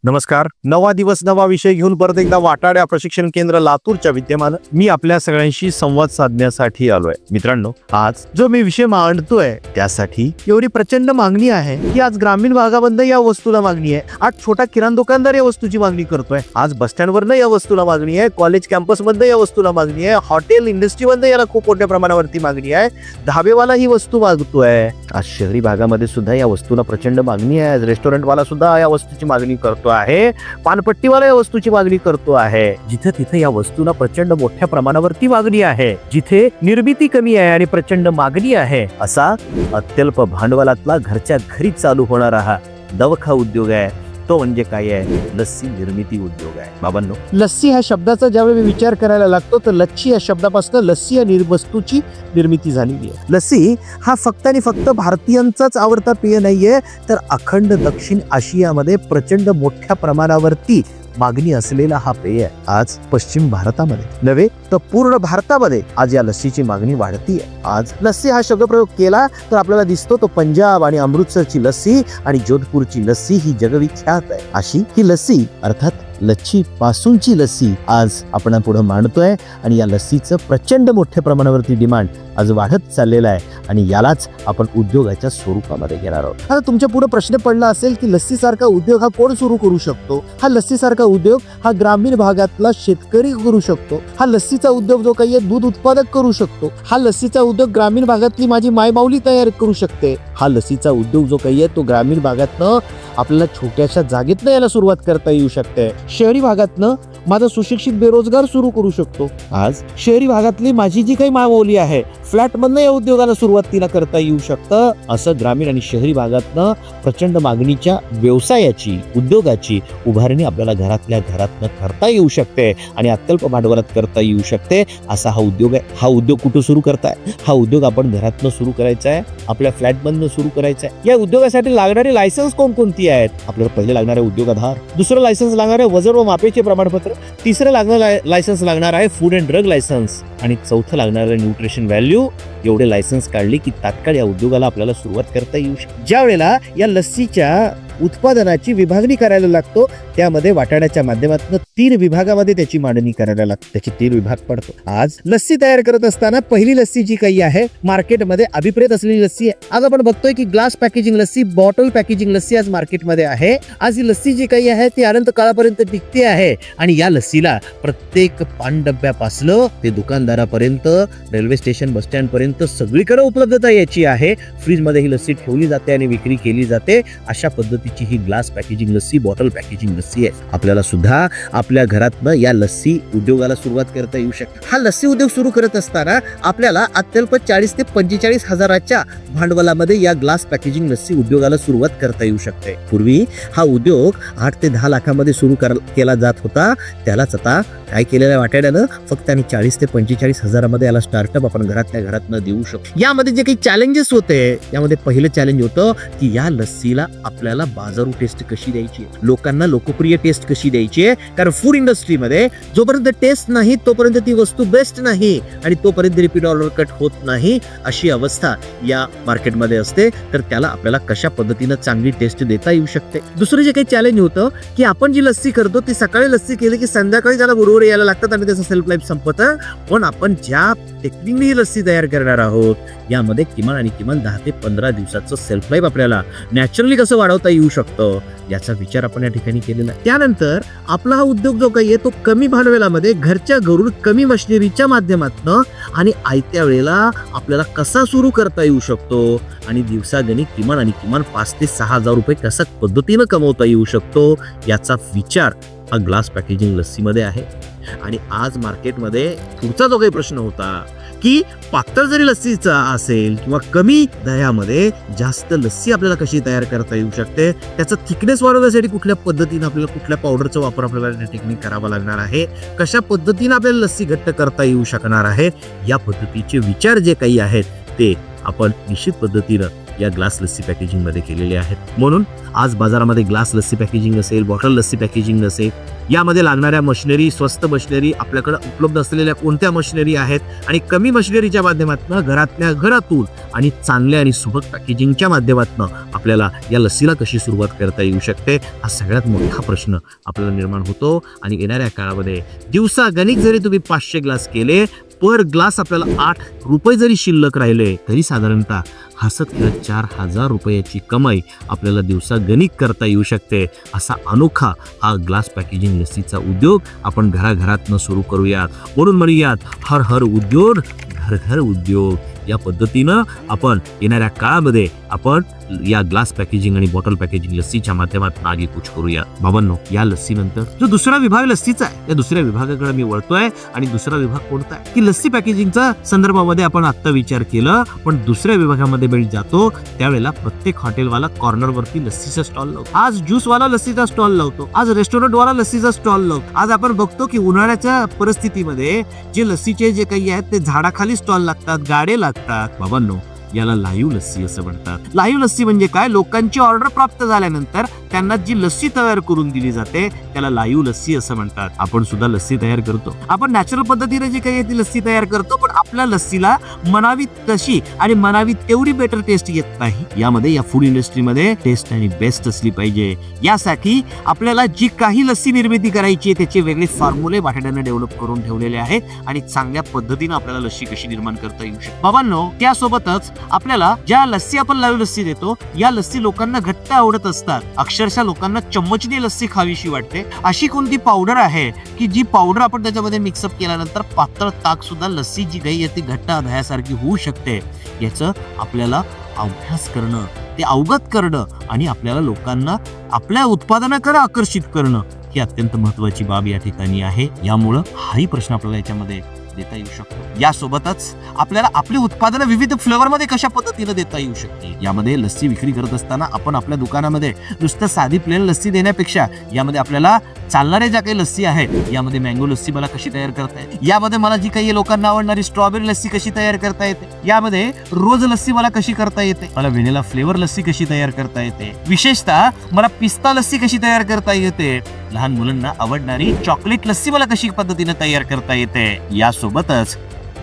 नमस्कार. नवा दिवस नवा विषय घेऊन परत एकदा वाटाड्या प्रशिक्षण केंद्र लातूरच्या विद्यमान मी आपल्या सगळ्यांशी संवाद साधण्यासाठी आलोय. मित्रांनो, आज जो मी विषय मांडतोय त्यासाठी एवढी प्रचंड मागणी आहे की आज ग्रामीण भागामध्ये या वस्तूला मागणी आहे. आज छोटा किराणा दुकानदार या वस्तूची मागणी करतोय. आज बस स्टँड वरनं या वस्तूला मागणी आहे. कॉलेज कॅम्पस मध्ये या वस्तूला मागणी आहे. हॉटेल इंडस्ट्री मध्ये याला खूप मोठ्या प्रमाणावरती मागणी आहे. धाबेवाला ही वस्तू मागतोय. आज शहरी भागामध्ये सुद्धा या वस्तूला प्रचंड मागणी आहे. रेस्टॉरंट वाला सुद्धा या वस्तूची मागणी करतो आहे. पानपट्टीवाला या वस्तूची मागणी करतो आहे. जिथे तिथे या वस्तूला प्रचंड मोठ्या प्रमाणावरती मागणी आहे. जिथे निर्मिती कमी आहे आणि प्रचंड मागणी आहे असा अत्यल्प भांडवलातला घरच्या घरी चालू होणारा हा दवखा उद्योग आहे. तो म्हणजे काय आहे? लस्सी निर्मिती उद्योग आहे. बाबांनो, लस्सी ह्या शब्दाचा ज्यावेळी विचार करायला लागतो तर लच्छी या शब्दापासून लस्सी या वस्तूची निर्मिती झालेली आहे. लस्सी हा फक्त आणि फक्त भारतीयांचाच आवडता पेय नाहीये, तर अखंड दक्षिण आशियामध्ये प्रचंड मोठ्या प्रमाणावरती मागणी असलेला हा पेय आहे. आज पश्चिम भारतामध्ये नव्हे तर पूर्ण भारतामध्ये आज या लस्सीची मागणी वाढतीये. आज लस्सी हा शब्दप्रयोग केला तर आपल्याला दिसतो तो पंजाब आणि अमृतसरची लस्सी आणि जोधपूरची लस्सी ही जगविख्यात आहे. अशी ही लस्सी अर्थात लच्छी पासूनची लस्सी आज आपण पुढे मांडतोय आणि या लस्सीचं प्रचंड मोठ्या प्रमाणावरती डिमांड आज वाढत चाललेला आहे आणि यालाच आपण उद्योगाच्या स्वरूपामध्ये घेणार आहोत. आता तुमच्या पुढे प्रश्न पडला असेल की लस्सी सारखा उद्योग हा कोण सुरू करू शकतो? हा लस्सी सारखा उद्योग हा ग्रामीण भागातला शेतकरी करू शकतो. हा लस्सीचा उद्योग जो काही आहे दूध उत्पादक करू शकतो. हा लस्सीचा उद्योग ग्रामीण भागातली माझी मायमाऊली तयार करू शकते. हा लस्सीचा उद्योग जो काही आहे तो ग्रामीण भागातनं आपल्याला छोट्याशा जागेतनं याला सुरुवात करता येऊ शकते. शहरी भागातनं माझा सुशिक्षित बेरोजगार सुरू करू शकतो. आज शहरी भागातली माझी जी काही मायमाऊली आहे फ्लॅट मधनं या उद्योगाला सुरुवातीला करता येऊ शकतं. असं ग्रामीण आणि शहरी भागातनं प्रचंड मागणीच्या व्यवसायाची उद्योगाची उभारणी आपल्याला घरातल्या घरातनं करता येऊ शकते आणि अत्यल्प भांडवलात करता येऊ शकते. असा हा उद्योग आहे. हा उद्योग कुठं सुरू करताय? हा उद्योग आपण घरातनं सुरू करायचा आहे, आपल्या फ्लॅट मधनं सुरू करायचा आहे. या उद्योगासाठी लागणारे लायसन्स कोणकोणती आहेत? आपल्याला पहिले लागणारे उद्योग आधार, दुसरं लायसन्स लागणार आहे वजन व मापेचे प्रमाणपत्र, तिसरं लागणार लायसन्स लागणार आहे फूड अँड ड्रग लायसन्स आणि चौथं लागणार आहे न्यूट्रिशन व्हॅल्यू. एवढे लायसन्स काढली की तात्काळ या उद्योगाला आपल्याला सुरुवात करता येऊ शकते. ज्या वेळेला या लस्सीच्या उत्पादनाची विभागणी करायला लागतो त्यामध्ये वाटाण्याच्या माध्यमातून 3 विभागामध्ये त्याची मांडणी करायला लागते. त्याची 3 विभाग पडतो. आज लस्सी तयार करत असताना पहिली लस्सी जी काही आहे मार्केटमध्ये अभिप्रेत असलेली लस्सी आहे. आज आपण बघतोय की glass packaging lassi, bottle packaging lassi आज मार्केटमध्ये आहे. आज ही लस्सी जी काही आहे ती अनंत काळापर्यंत टिकते आहे आणि या लस्सीला प्रत्येक पानडब्यापासलं ते दुकानदारापर्यंत, रेल्वे स्टेशन, बस स्टँड पर्यंत सगळीकडे उपलब्धता याची आहे. फ्रीज मध्ये ही लस्सी ठेवली जाते आणि विक्री केली जाते. अशा पद्धतीची ही glass packaging lassi, bottle packaging lassi आहे. आपल्याला सुद्धा आपल्या घरातनं या लस्सी उद्योगाला सुरुवात करता येऊ शकते. हा लस्सी उद्योग सुरू करत असताना आपल्याला अत्यल्प 40 ते 45 हजाराच्या भांडवलामध्ये या ग्लास पॅकेजिंग लस्सी उद्योगाला सुरुवात करता येऊ शकते. पूर्वी हा उद्योग 8 ते 10 लाखामध्ये सुरू केला जात होता. त्यालाच आता काय केलेल्या वाटाड्यानं फक्त आणि 40 ते 45 हजारामध्ये याला स्टार्टअप आपण घरातल्या घरातनं देऊ शकतो. यामध्ये जे काही चॅलेंजेस होते यामध्ये पहिलं चॅलेंज होतं की या लस्सीला आपल्याला बाजारू टेस्ट कशी द्यायची, लोकांना लोकप्रिय टेस्ट कशी द्यायची. कारण फूड इंडस्ट्रीमध्ये जोपर्यंत टेस्ट नाही तोपर्यंत ती वस्तू बेस्ट नाही आणि तोपर्यंत रिपीट ऑर्डर कट होत नाही अशी अवस्था या मार्केटमध्ये असते. तर त्याला आपल्याला कशा पद्धतीनं चांगली टेस्ट देता येऊ शकते. दुसरं जे काही चॅलेंज होतं की आपण जी लस्सी करतो ती सकाळी लस्सी केली की संध्याकाळी त्याला बरोबर यायला लागतात आणि त्याचं सेल्फ लाईफ संपतं. पण आपण ज्या टेक्निकने ही लस्सी तयार करणार आहोत यामध्ये किमान आणि किमान 10 ते 15 दिवसाचं सेल्फ लाईफ आपल्याला नॅचरली कसं वाढवता येऊ शकतं याचा विचार आपण या ठिकाणी केलेला आहे. त्यानंतर आपला हा उद्योग जो काही आहे तो कमी भांडवलामध्ये घरच्या घरून कमी मशिनरीच्या माध्यमातून आणि आयत्या वेळेला आपल्याला कसा सुरू करता येऊ शकतो आणि दिवसागणिक किमान आणि किमान 5 ते 6 हजार रुपये कशा पद्धतीनं कमवता येऊ शकतो याचा विचार हा ग्लास पॅकेजिंग लस्सीमध्ये आहे. आणि आज मार्केटमध्ये पुढचा जो काही प्रश्न होता की पातळ जरी लस्सीचा असेल किंवा कमी दह्यामध्ये जास्त लस्सी आपल्याला कशी तयार करता येऊ शकते, त्याचा थिकनेस वाढवण्यासाठी कुठल्या पद्धतीने आपल्याला कुठल्या पावडरचा वापर आपल्याला टेक्निक करावा लागणार आहे, कशा पद्धतीने आपल्याला लस्सी घट्ट करता येऊ शकणार आहे, या पद्धतीचे विचार जे काही आहेत ते आपण निश्चित पद्धतीनं या ग्लास लस्सी पॅकेजिंग मध्ये केलेले आहेत. म्हणून आज बाजारामध्ये ग्लास लस्सी पॅकेजिंग असेल, बॉटल लस्सी पॅकेजिंग असेल, यामध्ये लागणाऱ्या मशिनरी, स्वस्त मशिनरी, आपल्याकडे उपलब्ध असलेल्या कोणत्या मशिनरी आहेत आणि कमी मशिनरीच्या माध्यमातून घरातल्या घरातून आणि चांगल्या आणि सुबक पॅकेजिंगच्या माध्यमातून आपल्याला या लस्सीला कशी सुरुवात करता येऊ शकते, हा सगळ्यात मोठा प्रश्न आपल्याला निर्माण होतो. आणि येणाऱ्या काळामध्ये दिवसागणिक जरी तुम्ही 500 ग्लास केले, पर ग्लास आपल्याला 8 रुपये जरी शिल्लक राहिले, तरी साधारणतः हसत खेळत 4000 रुपयाची कमाई आपल्याला दिवसागणिक करता येऊ शकते. असा अनोखा हा ग्लास पॅकेजिंग लस्सीचा उद्योग आपण घराघरातनं सुरू करूयात. म्हणून म्हणूयात, हर हर उद्योग घर घर उद्योग. या पद्धतीनं आपण येणाऱ्या काळामध्ये आपण या ग्लास पॅकेजिंग आणि बॉटल पॅकेजिंग लस्सीच्या माध्यमातून आगेकूच करूया. बाबांनो, या लस्सीनंतर जो दुसरा विभाग लस्सीचा आहे, त्या दुसऱ्या विभागाकडे मी वळतोय. आणि दुसरा विभाग कोणता आहे की लस्सी पॅकेजिंगचा संदर्भामध्ये आपण आता विचार केला, पण दुसऱ्या विभागामध्ये वेळ जातो त्यावेळेला प्रत्येक हॉटेलवाला कॉर्नरवरती लस्सीचा स्टॉल लावतो. आज ज्यूसवाला लस्सीचा स्टॉल लावतो, आज रेस्टॉरंटवाला लस्सीचा स्टॉल लावतो. आज आपण बघतो की उन्हाळ्याच्या परिस्थितीमध्ये जे लस्सीचे जे काही आहेत ते झाडाखाली स्टॉल लागतात, गाडे लागतात. बाबांनो, याला लाईव्ह लस्सी असं म्हणतात. लाईव्ह लस्सी म्हणजे काय? लोकांची ऑर्डर प्राप्त झाल्यानंतर त्यांना जी लस्सी तयार करून दिली जाते त्याला लाईव्ह लस्सी असं म्हणतात. आपण सुद्धा लस्सी तयार करतो. आपण नॅचरल पद्धतीने जी काही ती लस्सी तयार करतो, पण आपल्या लस्सीला मनावी तशी आणि मनावी तेवढी बेटर टेस्ट येत नाही. यामध्ये या फूड इंडस्ट्रीमध्ये टेस्ट आणि बेस्ट असली पाहिजे. यासाठी आपल्याला जी काही लस्सी निर्मिती करायची आहे त्याचे वेगळे फॉर्म्युले वाटाड्याने डेव्हलप करून ठेवलेले आहेत आणि चांगल्या पद्धतीने आपल्याला लस्सी कशी निर्माण करता येऊ शकते. बाबांनो, त्यासोबतच आपल्याला ज्या लस्सी आपण लाईव्ह लस्सी देतो, या लस्सी लोकांना घट्ट आवडत असतात. अक्षरशः लोकांना चम्मचनी लस्सी खावीशी वाटते. अशी कोणती पावडर आहे की जी पावडर आपण त्याच्यामध्ये मिक्सअप केल्यानंतर पातळ ताक सुद्धा लस्सी जी काही आहे ती घट्ट दह्यासारखी होऊ शकते? याचं आपल्याला अभ्यास करणं, ते अवगत करणं आणि आपल्याला लोकांना आपल्या उत्पादनाकडे आकर्षित करणं ही अत्यंत महत्वाची बाब या ठिकाणी आहे. यामुळं हाही प्रश्न आपल्याला याच्यामध्ये देता येऊ शकतो. यासोबतच आपल्याला आपली उत्पादनं विविध फ्लेवर मध्ये कशा पद्धतीने देता येऊ शकते. यामध्ये लस्सी विक्री करत असताना आपण आपल्या दुकानामध्ये नुसतं साधी प्लेन लस्सी देण्यापेक्षा यामध्ये आपल्याला चालणाऱ्या ज्या काही लस्सी आहेत, यामध्ये मँगो लस्सी मला कशी तयार करता येते, यामध्ये मला जी काही लोकांना आवडणारी स्ट्रॉबेरी लस्सी कशी तयार करता येते, यामध्ये रोज लस्सी मला कशी करता येते, मला व्हॅनिला फ्लेवर लस्सी कशी तयार करता येते, विशेषतः मला पिस्ता लस्सी कशी तयार करता येते, लहान मुलांना आवडणारी चॉकलेट लस्सी मला कशी पद्धतीने तयार करता येते, यासोबतच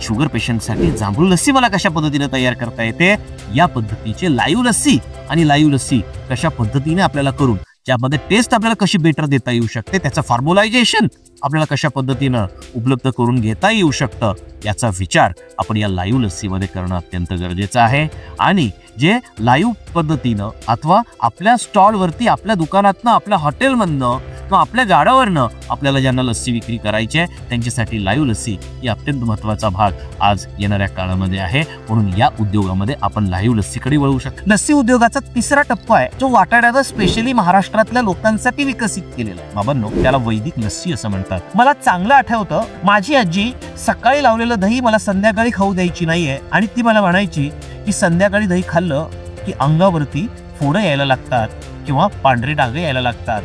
शुगर पेशंटसाठी जांभूळ लस्सी मला कशा पद्धतीने तयार करता येते, या पद्धतीचे लाईव्ह लस्सी आणि लाईव्ह लस्सी कशा पद्धतीने आपल्याला करून ज्यामध्ये टेस्ट आपल्याला कशी बेटर देता येऊ शकते, त्याचं फॉर्म्युलायझेशन आपल्याला कशा पद्धतीनं उपलब्ध करून घेता येऊ शकतं, याचा विचार आपण या लाईव्ह लस्सीमध्ये करणं अत्यंत गरजेचं आहे. आणि जे लाईव्ह पद्धतीनं अथवा आपल्या स्टॉलवरती, आपल्या दुकानातनं, आपल्या हॉटेलमधनं किंवा आपल्या गाड्यावरनं आपल्याला ज्यांना लस्सी विक्री करायची आहे त्यांच्यासाठी लाईव्ह लस्सी ही अत्यंत महत्त्वाचा भाग आज येणाऱ्या काळामध्ये आहे. म्हणून या उद्योगामध्ये आपण लाईव्ह लस्सीकडे वळू शकतो. लस्सी उद्योगाचा तिसरा टप्पा आहे जो वाटाड्याचा स्पेशली महाराष्ट्रातल्या लोकांसाठी विकसित केलेला आहे. बाबांनो, त्याला वैदिक लस्सी असं म्हणतात. मला चांगलं आठवतं, माझी आजी सकाळी लावलेलं दही मला संध्याकाळी खाऊ द्यायची नाहीये आणि ती मला म्हणायची की संध्याकाळी दही खाल्लं की अंगावरती फोडं यायला लागतात किंवा पांढरे डाग यायला लागतात,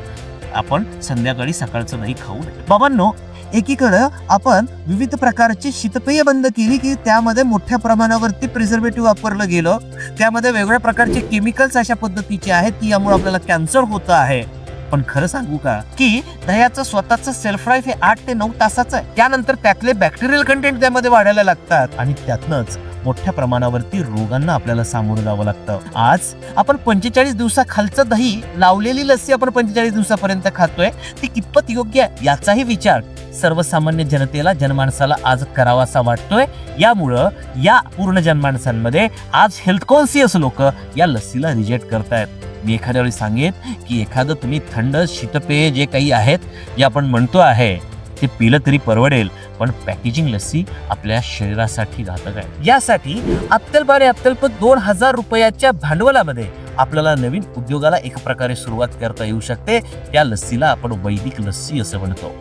आपण संध्याकाळी सकाळचं दही खाऊ नये. बाबांनो, एकीकडे आपण विविध प्रकारची शीतपेय बंद केली की त्यामध्ये मोठ्या प्रमाणावरती प्रिझर्वेटिव्ह वापरलं गेलं, त्यामध्ये वेगवेगळ्या प्रकारचे केमिकल्स अशा पद्धतीचे आहेत की यामुळे आपल्याला कॅन्सर होतं आहे. पण खरं सांगू का की दह्याचं स्वतःचं सेल्फ लाईफ हे 8 ते 9 तासाचं आहे. त्यानंतर त्यातले बॅक्टेरियल कंटेंट त्यामध्ये वाढायला लागतात आणि त्यातनंच मोठ्या प्रमाणावरती रोगांना आपल्याला सामोरं जावं लागतं. आज आपण 45 दिवसाखालचं दही, लावलेली लस्सी आपण 45 दिवसापर्यंत खातोय, ती कितपत योग्य आहे याचाही विचार सर्वसामान्य जनतेला, जनमानसाला आज करावासा वाटतोय. यामुळं या पूर्ण जनमानसांमध्ये आज हेल्थ कॉन्शियस लोक या लस्सीला रिजेक्ट करतायत. मी एखाद्या वेळी सांगेन की एखादं तुम्ही थंड शीतपेय जे काही आहेत, जे आपण म्हणतो आहे, ते पिलं तरी परवडेल, पण पॅकेजिंग लस्सी आपल्या शरीरासाठी घातक आहे. यासाठी अत्यल्पाने अत्यल्प 2000 रुपयाच्या भांडवलामध्ये आपल्याला नवीन उद्योगाला एक प्रकारे सुरुवात करता येऊ शकते. त्या लस्सीला आपण वैदिक लस्सी असं म्हणतो.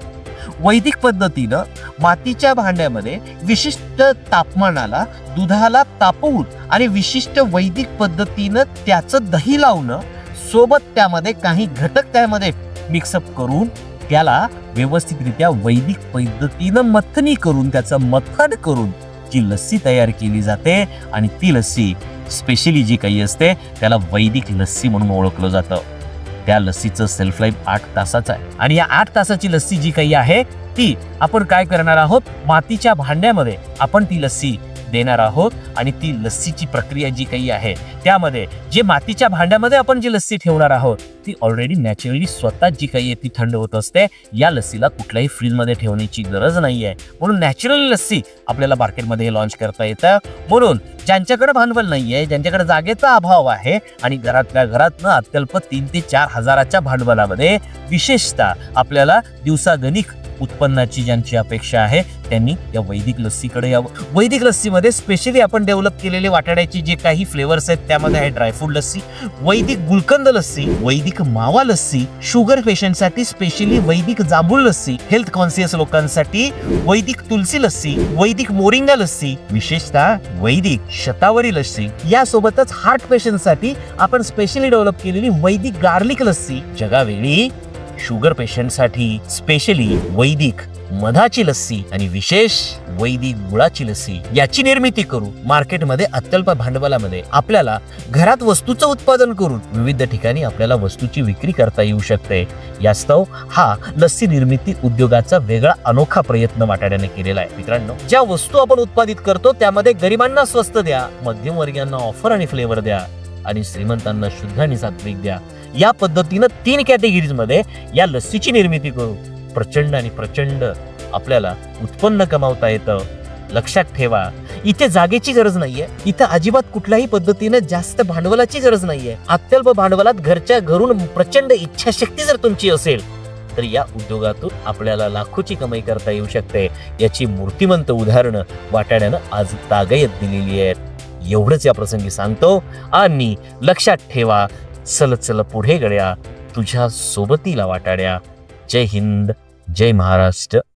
वैदिक पद्धतीनं मातीच्या भांड्यामध्ये विशिष्ट तापमानाला दुधाला तापवून आणि विशिष्ट वैदिक पद्धतीनं त्याचं दही लावणं, सोबत त्यामध्ये काही घटक त्यामध्ये मिक्सअप करून त्याला व्यवस्थितरित्या वैदिक पद्धतीनं मथनी करून, त्याचं मथन करून जी लस्सी तयार केली जाते आणि ती लस्सी स्पेशली जी काही असते त्याला वैदिक लस्सी म्हणून ओळखलं जातं. त्या लस्सीचं सेल्फ लाईफ 8 तासाचं आहे आणि या 8 तासाची लस्सी जी काही आहे ती आपण काय करणार आहोत, मातीच्या भांड्यामध्ये आपण ती लस्सी देणार आहोत आणि ती लस्सीची प्रक्रिया जी काही आहे त्यामध्ये जे मातीच्या भांड्यामध्ये आपण जी लस्सी ठेवणार आहोत ती ऑलरेडी नॅचरली स्वतः जी काही आहे ती थंड होत असते. या लस्सीला कुठल्याही फ्रीजमध्ये ठेवण्याची गरज नाहीये, म्हणून नॅचरल लस्सी आपल्याला मार्केटमध्ये लॉन्च करता येतं. म्हणून ज्यांच्याकडे भांडवल नाहीये, ज्यांच्याकडे जागेचा अभाव आहे आणि घरातल्या घरातनं अत्यल्प 3 ते 4 हजाराच्या भांडवलामध्ये विशेषतः आपल्याला दिवसागणिक उत्पन्नाची ज्यांची अपेक्षा आहे त्यांनी या वैदिक लस्सीकडे यावं. वैदिक लस्सीमध्ये स्पेशली आपण डेव्हलप केलेले वाटाड्याचे जे काही फ्लेवर्स आहेत त्यामध्ये आहे ड्रायफ्रूट लस्सी, वैदिक गुलकंद लस्सी, वैदिक मावा लस्सी, शुगर पेशंटसाठी स्पेशली वैदिक जांभूळ लस्सी, हेल्थ कॉन्शियस लोकांसाठी वैदिक तुलसी लस्सी, वैदिक मोरिंगा लस्सी, विशेषतः वैदिक शतावरी लस्सी. यासोबतच हार्ट पेशंटसाठी आपण स्पेशली डेव्हलप केलेली वैदिक गार्लिक लस्सी, जगावेळी शुगर पेशंटसाठी स्पेशली वैदिक मधाची लस्सी आणि विशेष वैदिक गुळाची लस्सी याची निर्मिती करू मार्केटमध्ये अत्यल्प भांडवलामध्ये आपल्याला घरात वस्तूचं उत्पादन करून विविध ठिकाणी आपल्याला वस्तूची विक्री करता येऊ शकते. यास्तव हा लस्सी निर्मिती उद्योगाचा वेगळा अनोखा प्रयत्न वाटाड्याने केलेला आहे. मित्रांनो, ज्या वस्तू आपण उत्पादित करतो त्यामध्ये गरिबांना स्वस्त द्या, मध्यमवर्गीयांना ऑफर आणि फ्लेवर द्या आणि श्रीमंतांना शुद्ध आणि सात्विक द्या. या पद्धतीनं 3 कॅटेगरीज मध्ये या लस्सीची निर्मिती करू प्रचंड आणि प्रचंड आपल्याला उत्पन्न कमावता येतं. लक्षात ठेवा, इथे जागेची गरज नाहीये, इथं अजिबात कुठल्याही पद्धतीने जास्त भांडवलाची गरज नाहीये. अत्यल्प भांडवलात घरच्या घरून प्रचंड इच्छाशक्ती जर तुमची असेल तर या उद्योगातून आपल्याला लाखोची कमाई करता येऊ शकते. याची मूर्तिमंत उदाहरणं वाटाड्यानं आज तागायत दिलेली आहेत. एवढंच या प्रसंगी सांगतो आणि लक्षात ठेवा, चल चल पुढे गड्या, तुझ्या सोबतीला वाटाड्या. जय हिंद, जय महाराष्ट्र.